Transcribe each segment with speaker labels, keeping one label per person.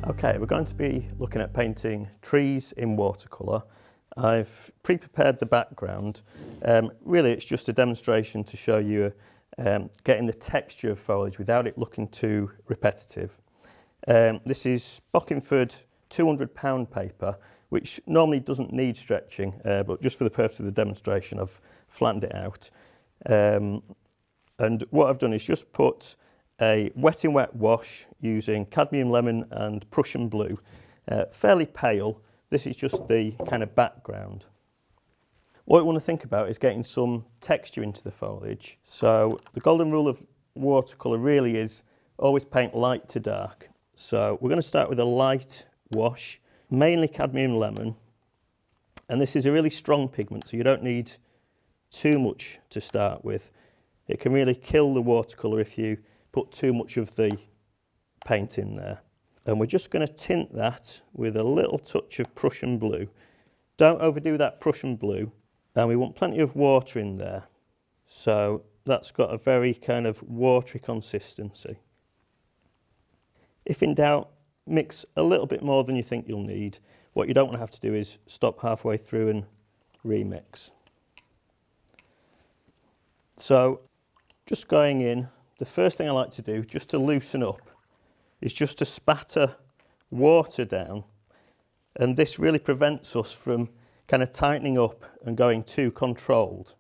Speaker 1: Okay, we're going to be looking at painting trees in watercolour. I've pre-prepared the background. Really it's just a demonstration to show you getting the texture of foliage without it looking too repetitive. This is Bockingford £200 paper, which normally doesn't need stretching, but just for the purpose of the demonstration I've flattened it out. And what I've done is just put a wet in wet wash using cadmium lemon and Prussian blue, fairly pale. This is just the kind of background. What I want to think about is getting some texture into the foliage. So the golden rule of watercolour really is always paint light to dark. So we're going to start with a light wash, mainly cadmium lemon, and this is a really strong pigment, so you don't need too much to start with. It can really kill the watercolour if you put too much of the paint in there. And we're just going to tint that with a little touch of Prussian blue. Don't overdo that Prussian blue, and we want plenty of water in there. So that's got a very kind of watery consistency. If in doubt, mix a little bit more than you think you'll need. What you don't want to have to do is stop halfway through and remix. So just going in, the first thing I like to do, just to loosen up, is just to spatter water down, and this really prevents us from kind of tightening up and going too controlled.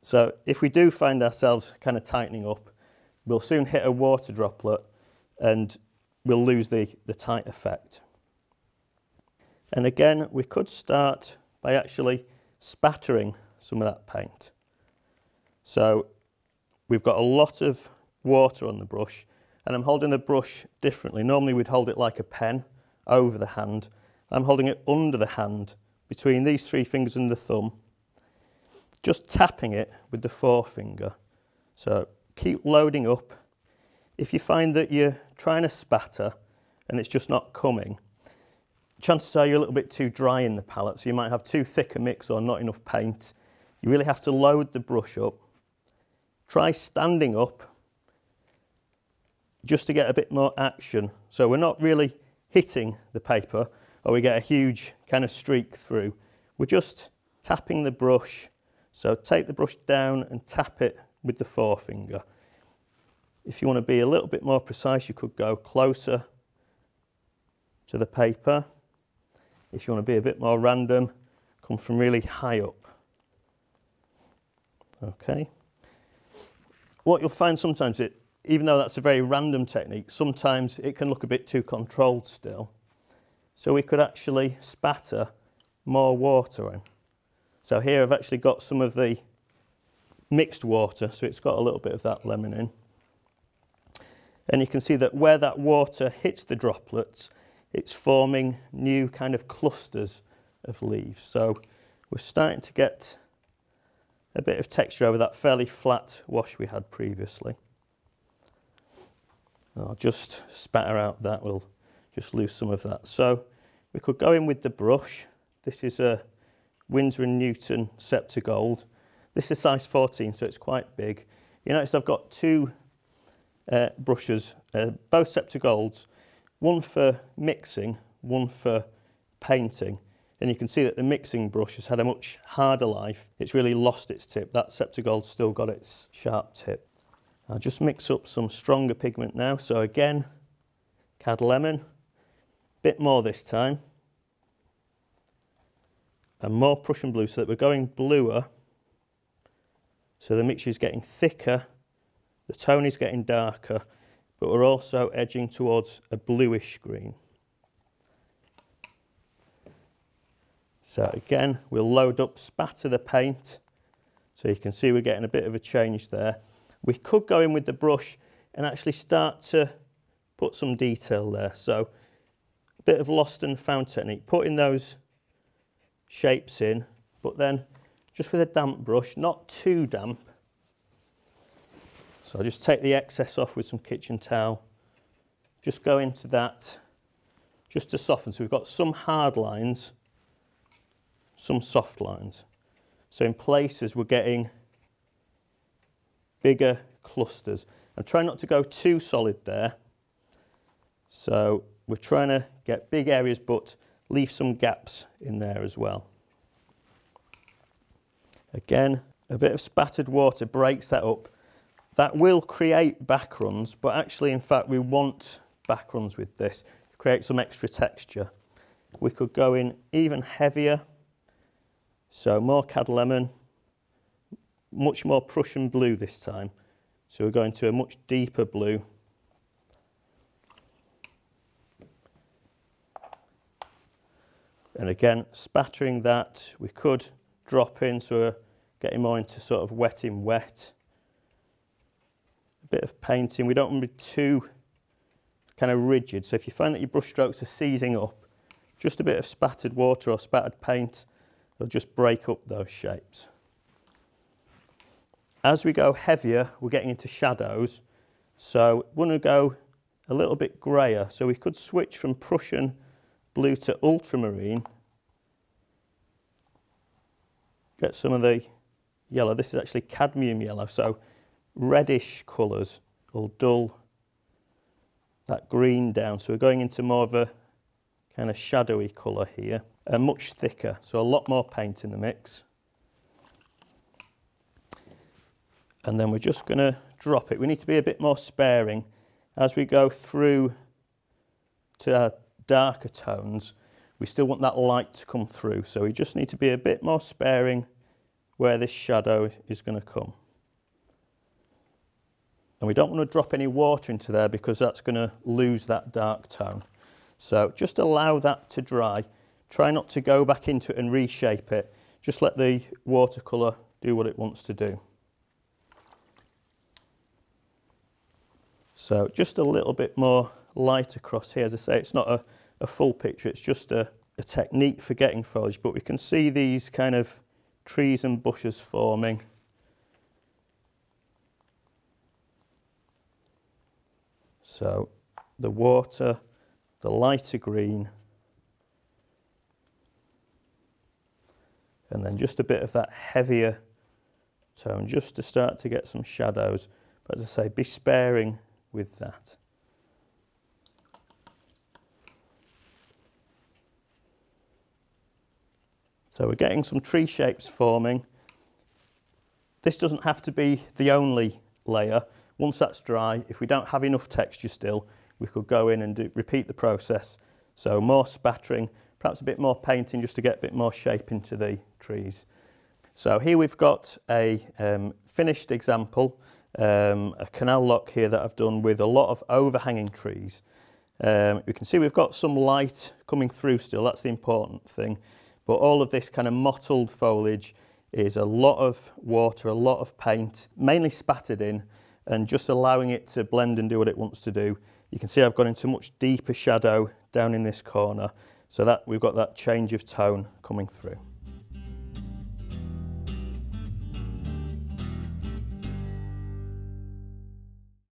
Speaker 1: So if we do find ourselves kind of tightening up, we'll soon hit a water droplet and we'll lose the tight effect. And again, we could start by actually spattering some of that paint. So we've got a lot of water on the brush, and I'm holding the brush differently. Normally we'd hold it like a pen over the hand. I'm holding it under the hand between these three fingers and the thumb, just tapping it with the forefinger. So keep loading up. If you find that you're trying to spatter and it's just not coming, chances are you're a little bit too dry in the palette, so you might have too thick a mix or not enough paint. You really have to load the brush up. Try standing up just to get a bit more action. So we're not really hitting the paper or we get a huge kind of streak through. We're just tapping the brush. So take the brush down and tap it with the forefinger. If you want to be a little bit more precise, you could go closer to the paper. If you want to be a bit more random, come from really high up. Okay. What you'll find sometimes, even though that's a very random technique, sometimes it can look a bit too controlled still. So we could actually spatter more water in. So here I've actually got some of the mixed water, so it's got a little bit of that lemon in. And you can see that where that water hits the droplets, it's forming new kind of clusters of leaves. So we're starting to get a bit of texture over that fairly flat wash we had previously. I'll just spatter out that, we'll just lose some of that. So we could go in with the brush. This is a Winsor & Newton Scepter Gold. This is size 14, so it's quite big. You notice I've got two brushes, both Scepter Golds, one for mixing, one for painting. And you can see that the mixing brush has had a much harder life. It's really lost its tip. That Scepter Gold's still got its sharp tip. I'll just mix up some stronger pigment now. So again, cad lemon, bit more this time. And more Prussian blue, so that we're going bluer. So the mixture is getting thicker, the tone is getting darker, but we're also edging towards a bluish green. So again, we'll load up, spatter the paint. So you can see we're getting a bit of a change there. We could go in with the brush and actually start to put some detail there. So a bit of lost and found technique, putting those shapes in, but then just with a damp brush, not too damp. So I'll just take the excess off with some kitchen towel. Just go into that, just to soften. So we've got some hard lines, some soft lines. So in places we're getting bigger clusters. And try not to go too solid there. So we're trying to get big areas but leave some gaps in there as well. Again, a bit of spattered water breaks that up. That will create backruns, but actually in fact we want backruns with this to create some extra texture. We could go in even heavier, so more cad lemon, much more Prussian blue this time. So we're going to a much deeper blue. And again, spattering that, we could drop in, so we're getting more into sort of wet in wet. A bit of painting, we don't want to be too kind of rigid. So if you find that your brush strokes are seizing up, just a bit of spattered water or spattered paint will just break up those shapes. As we go heavier, we're getting into shadows. So we want to go a little bit greyer. So we could switch from Prussian blue to ultramarine. Get some of the yellow. This is actually cadmium yellow, so reddish colours will dull that green down. So we're going into more of a kind of shadowy colour here, and much thicker, so a lot more paint in the mix. And then we're just going to drop it. We need to be a bit more sparing as we go through to our darker tones. We still want that light to come through, so we just need to be a bit more sparing where this shadow is going to come. And we don't want to drop any water into there because that's going to lose that dark tone. So just allow that to dry. Try not to go back into it and reshape it. Just let the watercolour do what it wants to do. So just a little bit more light across here. As I say, it's not a full picture, it's just a technique for getting foliage, but we can see these kind of trees and bushes forming. So the water, the lighter green, and then just a bit of that heavier tone just to start to get some shadows. But as I say, be sparing with that. So we're getting some tree shapes forming. This doesn't have to be the only layer. Once that's dry, if we don't have enough texture still, we could go in and repeat the process. So more spattering, perhaps a bit more painting just to get a bit more shape into the trees. So here we've got a finished example, a canal lock here that I've done with a lot of overhanging trees. You can see we've got some light coming through still, that's the important thing. But all of this kind of mottled foliage is a lot of water, a lot of paint, mainly spattered in, and just allowing it to blend and do what it wants to do. You can see I've gone into much deeper shadow down in this corner, so that we've got that change of tone coming through.